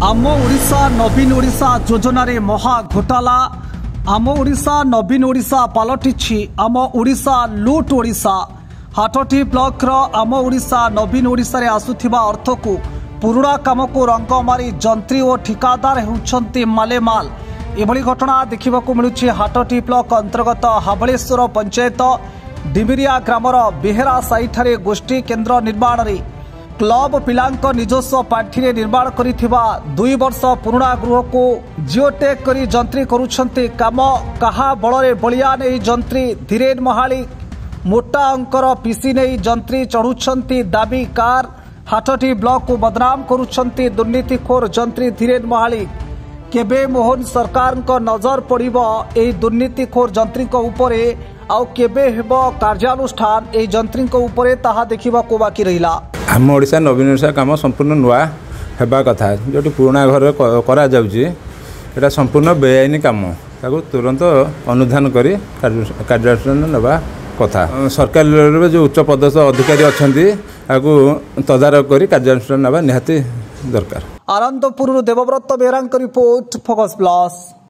आम ओडिशा नवीन ओडिशा योजन महा घोटाला। आम ओडिशा नवीन ओडिशा पलटिछि आम ओडिशा लुट ओडिशा। हाटटी ब्लॉक आम ओडिशा नवीन ओडिशा रे आसुथिबा अर्थ को पुरुणा काम को रंग मारी जंत्री और ठिकादार होउछन्ति मालेमाल। एभली घटना देखा मिलूँ हाटटी ब्लॉक अंतर्गत हाबलेश्वर पंचायत डिमिरिया ग्रामर बेहेरा साईठारे गोष्ठी केन्द्र निर्माण रे क्लब पिलांक निजस्व पार्टी निर्माण करिथिबा 2 वर्ष पुराणा गृह को जिओटेक करी जंत्री करुछन्ति काम। कहा बଳରେ बलिया नहीं जंत्री धीरेन महाली मोटा अंकर पीसी नहीं जंत्री चढ़ुछन्ति दाबी कार। हाटटी ब्लॉक को बदनाम करुछन्ति दुर्नीतिखोर जंत्री धीरेन महाली। केबे मोहन सरकार को नजर पड़िबो एही दुर्नीतिखोर जंत्री को उपरे आउ केबे हेबो कार्यानुष्ठान एही जंत्री को उपरे ताहा देखिबा को बाकी रहिला। आम ओडिशा नवीन ओडिशा काम संपूर्ण नुआ हेबा कथा जो पुराणा घर करा जाउची एटा संपूर्ण बेआईनी काम ताको तुरंत अनुधान करी कार्यानुष्ठान नेबा कथा। सरकार जो उच्च पदस्थ अधिकारी अछंती आकु तदारक करी कार्यानुष्ठान नेबा निहाती दरकार। आनंदपुर देवव्रत बेहरांक रिपोर्ट फोकस प्लस।